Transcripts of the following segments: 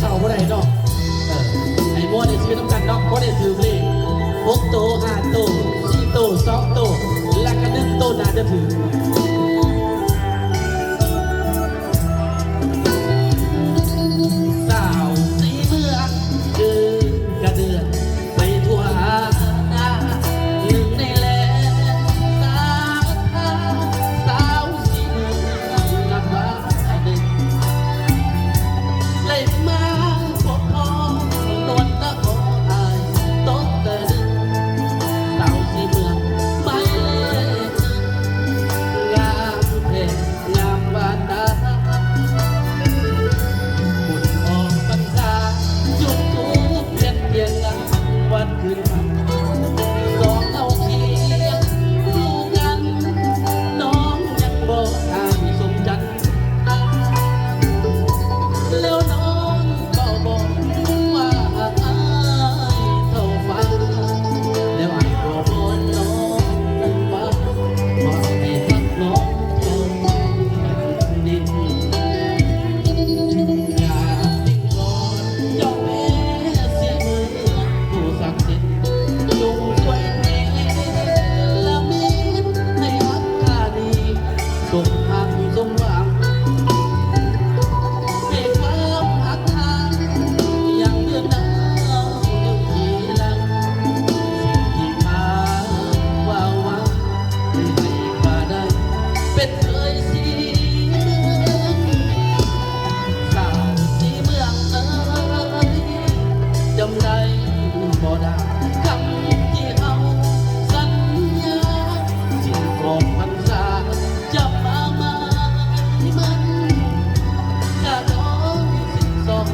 เข่าบ่ได้เนาะไอ้ม้วนไอ้ซื้อน้ำกันเนาะบ่ได้ถือเลย6 โต 5 โต 4 โต 2 โตและก็1 โตน่าจะถือสาวสีเมืองคือกระเดือนไปทั่วหน้าหนึ่งในแหล่สาวสาวสีเมืองนับว่าหนึ่งเลยมาพบพ่อนวลตะโกอายต้นแต่ดึงสาวสีเมืองไม่เล่นงามเพลงงามวาดาบุญออกพรรษาจุดธูปเทียนเทียนงานวัดคืนมันสองเอาเคียงคู่กันน้องยังบอกทางสมจันทร์แล้วน้องก็บอกว่าอายเท่าฟ้าแล้วไอ้ก็บอกน้องนั้นว่าให้รักน้องเท่าแผ่นดินอย่าทิ้งก่อนเจ้าแม่เสียเมืองผู้ศักดิ์สิทธิ์จงช่วยเนรมิตให้ฮักกาดีสมหักสมหวังให้ความหักทางอย่างเดือนดาวอยู่ที่หลังสิ่งที่พาว่าหวังให้ข้าได้เป็นเคยสีเมืองสาวสีเมืองจำได้บ่ได้คำที่เอาสัญญาสิ่งของพรรษาจะมาให้มันกระโดดสิ่งสอง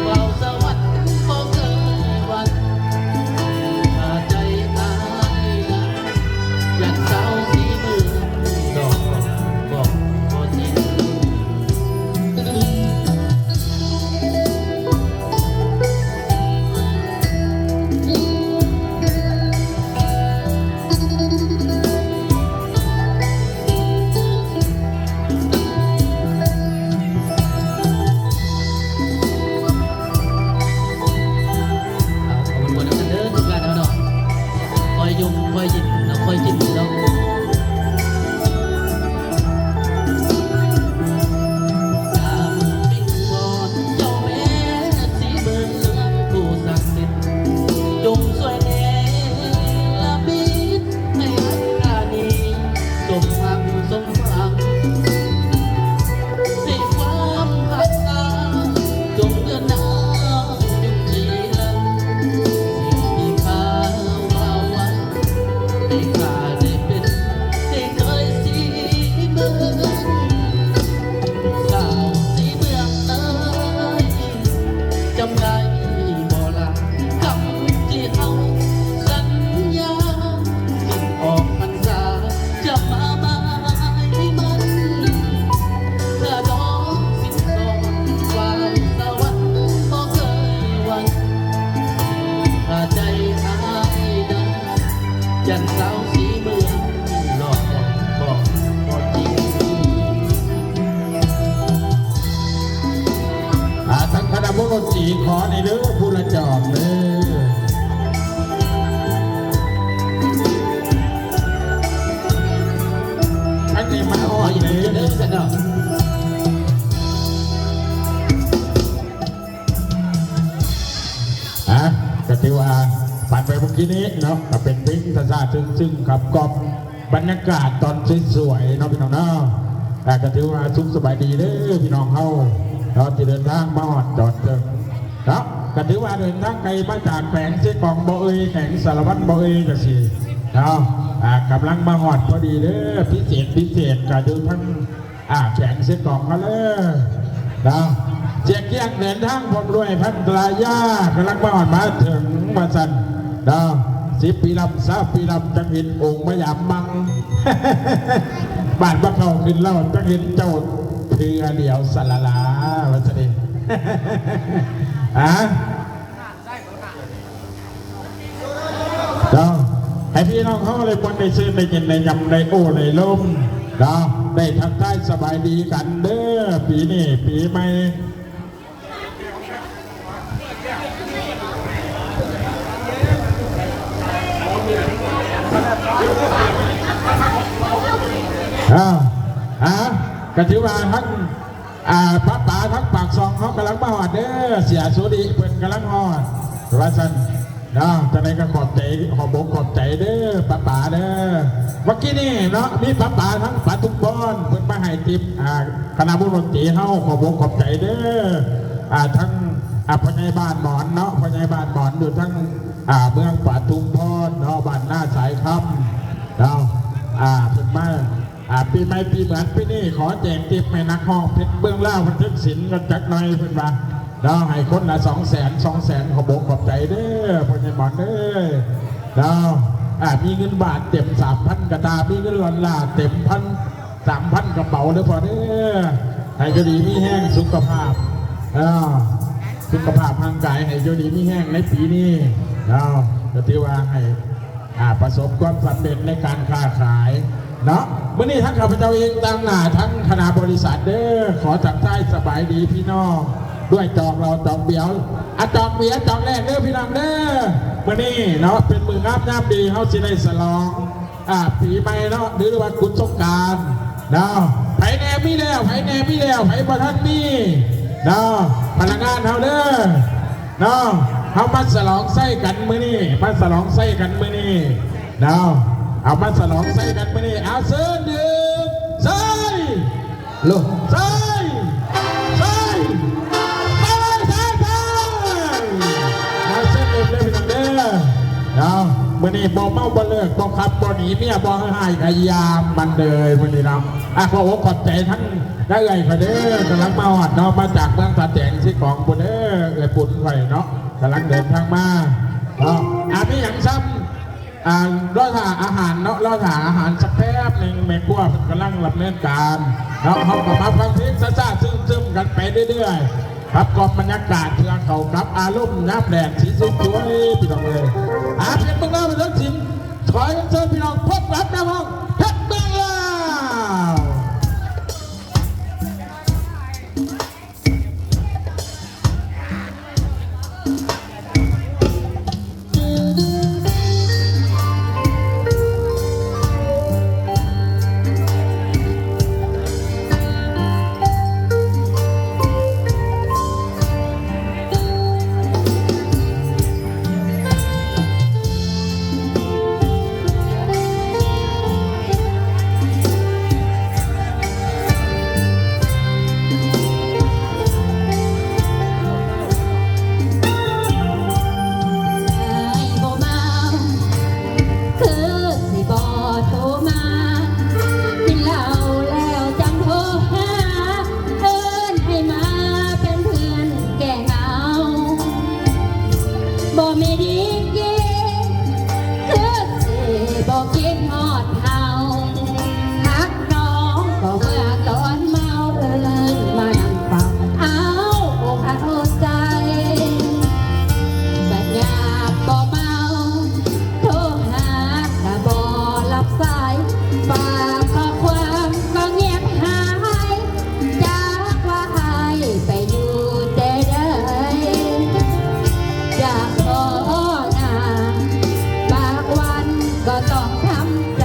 เบาสวรรค์บ่เคยหวันถ้าใจอายนะอยากสาวสีเมืองดอกบอกบ่จริง เอาคนนั้นเด้อทุกการเอาเนาะคอยยุ่งคอยยินเนาะคอยจินเนาะตามปิ้งบอนเจ้าแม่สีเมืองผู้ศักดิ์สิทธิ์จงช่วยเนรมิตให้ฮักกานีสมหักสมหวังให้ความหักตาจงเดินหน้าอยู่ที่หลังสิ่งที่ข้าว่าหวังให้ข้าได้เป็นให้เคยสีเมืองสาวสีเมืองจำได้บ่ล่ะคำที่เอาสัญญาสิ้นออกพรรษาจะมาให้มันกระดองสิ้นสองความสวรรค์บ่เคยหวั่นถ้าใจอายนั้นจันสาวสีเมืองหลอกบอกบ่จริง ทั้งคณะผู้ดนตรีขอในเด้อผู้ละจอบเด้ออันนี้มันอ่อนเลย เด้อสันเนาะ ก็ถือว่าผ่านไปเมื่อกี้นี้เนาะก็เป็นเพลงภาษาซึ่งครับกอบบรรยากาศตอนสวยๆเนาะพี่น้องเนาะก็ถือว่าสุขสบายดีเด้อพี่น้องเฮาเราจะเดินทางมาหอดจอดเจอครับก็ถือว่าเดินทางไกลมาจากแฝงเส้นกองบ่เอยแข่งสารวัตรบ่เอยก็สิเนาะกำลังมาหอดพอดีเด้อพิเศษก็ดูทั้งแข่งเส้นกองมาเลยเนาะเจียกเกียงเดินทางพร้อมด้วยพันตรายากำลังมาหอดมาถึงมาสันเนาะ10 ปีลำ3 ปีลำจังเห็นองค์มายามมัง บ้านพระเขาขึ้นเล่าจังเห็นเจ้าเพื่อเดียวสลาลาวัสดีให้พี่น้องเขาเลยบนได้ซื้อได้กินได้ยำได้โอ้ได้ลมได้ทักทายสบายดีกันเด้อปีนี้ปีใหม่ ก็ถือว่าทั้งพระป่าทั้งปากซองเขากำลังมาหอดเด้อเสียสุดีเพิ่นกำลังหอดว่าสันเนาะจะได้ก็ขอบใจขอบอกขอบใจเด้อพระป่าเด้อเมื่อกี้นี่เนาะมีพระป่าทั้งป่าทุกบอนเพิ่นมาให้ติบคณะบุญดนตรีเฮาขอบอกขอบใจเด้อทั้งพญายบ้านหมอนเนาะพญายบ้านหมอนอยู่ทั้งเมืองป่าทุมพรเนาะบ้านหน้าสายคำเนาะเพิ่นมาปีใหม่ปีเหมือนปีนี้ขอแจกติบแม่นักห้องเพชรเบื้องล่าบันทึกศิลป์กันจักหน่อยเพิ่นว่าเราให้คนละ200,000ขอบอกขอบใจเด้อพ่อใหญ่หมอนเด้อเรามีเงินบาทเต็ม3,000กระดาษมีเงิน$เต็ม3,000กระเป๋าเด้อพ่อเด้อให้ก็ดีมีแห้งสุขภาพสุขภาพร่างกายให้ก็ดีมีแห้งในปีนี้เราจะถือว่าให้ประสบความสำเร็จในการค้าขายเนาะเมื่อนี้ทั้งข้าพเจ้าเองตั้งหน้าทั้งคณะบริษัทเด้อขอจับใจสบายดีพี่น้องด้วยจองเราจองเบียวจองเบียจองแรกเด้อพี่น้องเด้อเมื่อนี้เนาะเป็นมืองามน้ำดีเขาสิได้สลองปีใหม่เนาะหรือว่าคุณสงกรานต์เนาะไผ่แนมีแล้วไผ่แนมีแล้วไผ่ประทันมีเนาะพนักงานเขาเด้อเนาะเขามาสลองไส้กันมื้อนี้มาสลองไส้กันมื้อนี้เนาะเอามาสลองไส้กันมื้อนี้เอาเสื้อดื่มไส้ลูกไส้ไส้เอาเส้นเอ็มเลยพี่น้องเด้อเอามื้อนี้บ่เมาบ่เลิกบ่ขับบ่หนีเมียบ่ให้ขยามมันเลยมื้อนี้เนาะขออกขอบใจทั้งได้เอ่ยขอเด้อกำลังมาหอดเนาะมาจากเมืองตาแจงที่ของปุ่นเด้อเอ่ยปุ่นไข่เนาะกำลังเดินทางมาเนาะมีอย่างซ้ำรอถ่าอาหารเนาะรอถ่าอาหารสักแป๊บหนึ่งแม่ครัวกำลังรับเนินการเนาะเขาก็มาฟังเพลงซ่าๆซึมๆกันไปเรื่อยๆครับกอบบรรยากาศเพื่อเขากับอารมณ์น้ำแดดสีสวยพี่น้องเลยเพียงเมืองเล่าเป็นเรื่องจริงขอให้เชิญพี่น้องพบรับน้ำห้องเพชรเมืองลาวก็ต้องทำใจ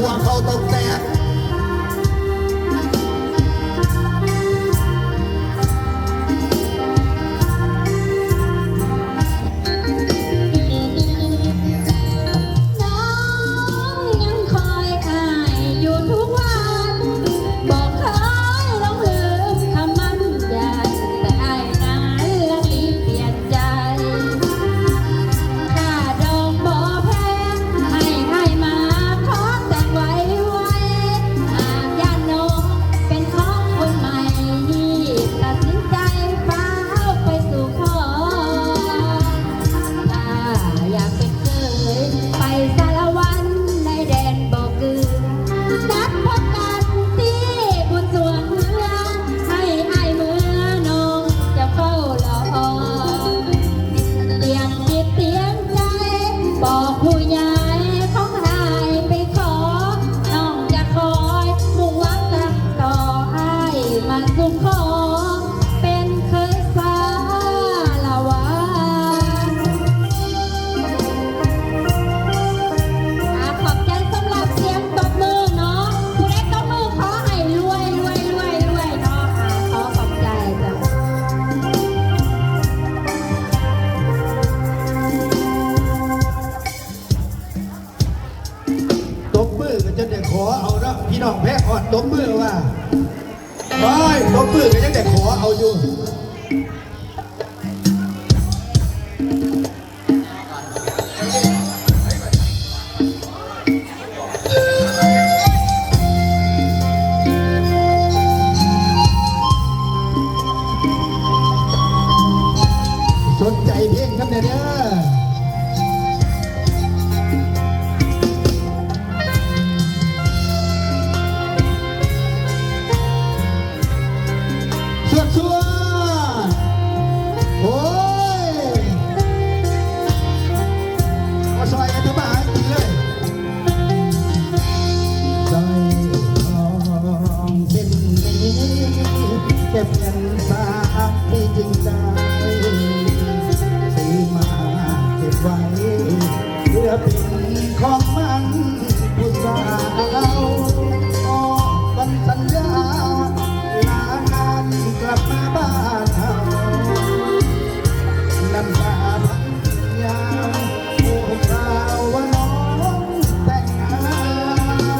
หัวเขาตกแตกน้องยังคอยอายอยู่ทุกวันบอกเคยลงลืมคำมั่นใจแต่อายนั้นละรีบเปลี่ยนใจค่าดอกบ่แพงให้มาขอแต่งไว้หากญาติน้องเป็นของคนใหม่ตัดสินใจฟ้าวไปสู่ขอ ถ้าอยากเป็นเคยไปสารวันในแดนบ่อเกลือนัดพบกันที่บุญสวงเมืองให้อายเมื่อน้องจะเฝ้ารอเตรียมจิตเตรียมใจบอกผู้ใหญ่ของอายไปขอน้องจะคอยมุ่งหวังรักต่ออายมาสู่ขอเป็นเคยสารวัน ขอบใจสำหรับเสียงตบมือเนาะผู้ใดตบมือขอให้รวยเนาะขอขอบใจจ้ะ ตบมือก็จะได้ขอเอาละพี่น้องแพ้อ่อนตบมือว่าไม่ตบมือก็จะได้ขอเอาอยู่สนใจเพลงครับเนี่ยเด้อสวดโอ้ยมาซอยกันทำมาหากินเลยใจของเส้นนี้เก็บเงินฝากที่จริงใจซื้อมาเก็บไว้เพื่อเป็นของมันผู้สาวออกวันสัญญาลางานกลับมาบ้านเฮาน้ำตาพังยาวผู้ข่าวว่าน้องแต่งงาน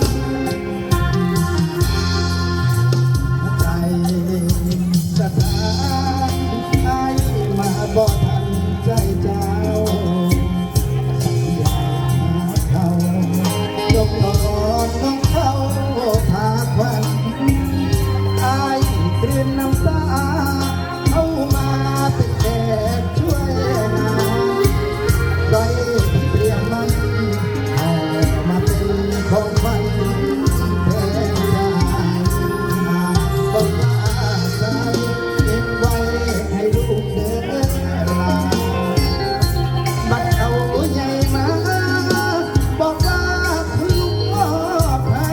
ใจสถานให้มาบ่ทันใจเจ้าสัญญาเขายกตอนของเขาพาควันอายเตรียมน้ำตาเข้ามาเป็นแขกช่วยงานใจที่เตรียมมันเอามาเป็นของขวัญแทนใจบอกว่าใจเก็บไว้ให้ลูกเดินลาบัดเอาใหญ่มาบอกว่าคุณลุงมอบให้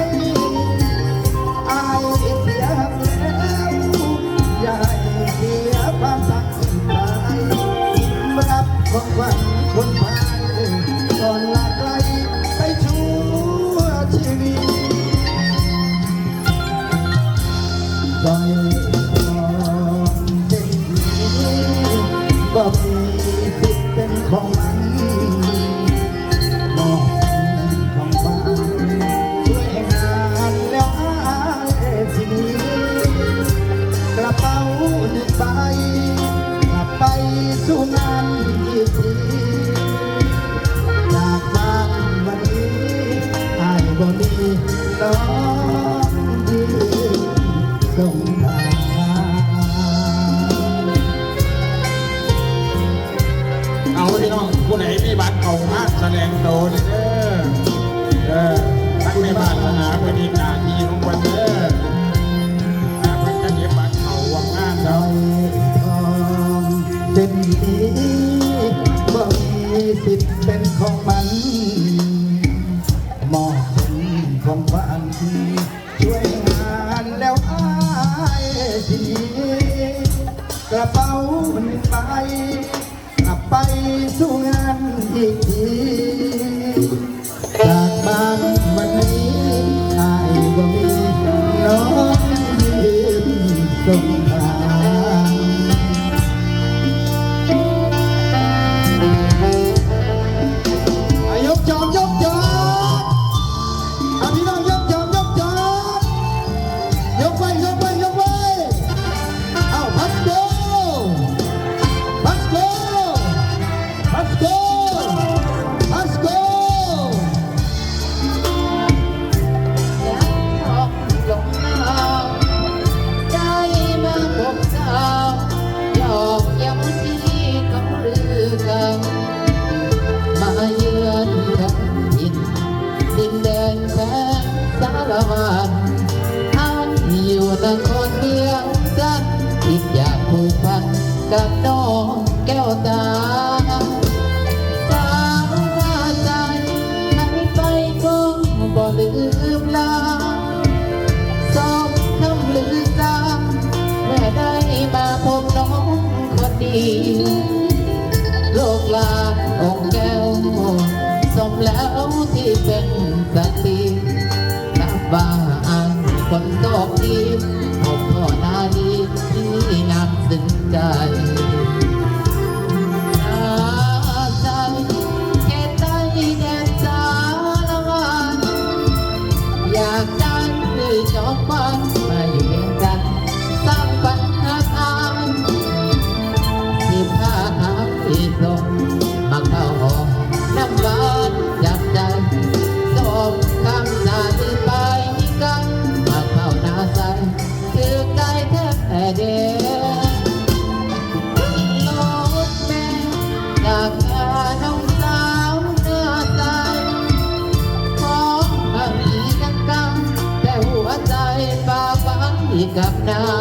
อายเสียแล้วอย่าให้เสียความตั้งใจรับของขวัญคนพายก่อนลาไกลไปชั่วชีวิตใจของเด็กนี้ก็มีสิทธิ์เป็นของมันมอบของฝันช่วยงานแล้วอายสิหนีกระเป๋าหนึ่งใบกลับไปสู่งานอีกทีจากบ้านวันนี้อายบ่มีน้องยืนส่งทาง เอาพี่น้องผู้ไหนมีบัตรเอามาแสดงโตวเด้อทั้งในบ้านสนามบริการที่ของวันเด้อเพิ่นจะเก็บบัตรเอาวังงาน ใจ เรา ทองเส้นนี้บ่มีสิทธิ์เป็นของมันมอบเป็นของฝันช่วยงานแล้วอายสิหนีกระเป๋าหนึ่งใบกลับไปสู่งานอีกทีจากบ้านวันนี้ ว่ามีน้องยิ้มส่งทาง ยกจอบยกจอบพี่น้องยกจอบยกจอบยกไปยกไปยกไปเอาพัสโกพัสโกพัสโกพัสโก อยากชอบลงน้ำได้มาพบสาวหยอกย้ำที่เขาเรือกันมาเยือนกันดินแดนแสนสารวันท่านอยู่นครเมืองจันทร์คิดอยากผูกพันกับน้องแก้วตาสาวว่าใจให้ไปก็บ่ลืมลาสองคำลือสาเมื่อได้มาพบน้องคนดีโลกลาองค์แก้วสมแล้วที่เป็นสันตินับว่าอันคนโชคดีผมพ่อนาดีที่งามซึ้งใจใจเขตใต้แดนสารวันอยากได้คือจอมฟันมาอยู่เรียนกันสร้างปัญหาการที่พาหาที่ส่งมาเข้าหอน้ำหวานจับใจส่งคำนาที่ไปกันมาเข้าหน้าใสคือไกลแท้เดียวโลดแม่อยากพาน้องสาวเนื้อใสขอให้มีกันแต่หัวใจฝากฝังกับน้ำ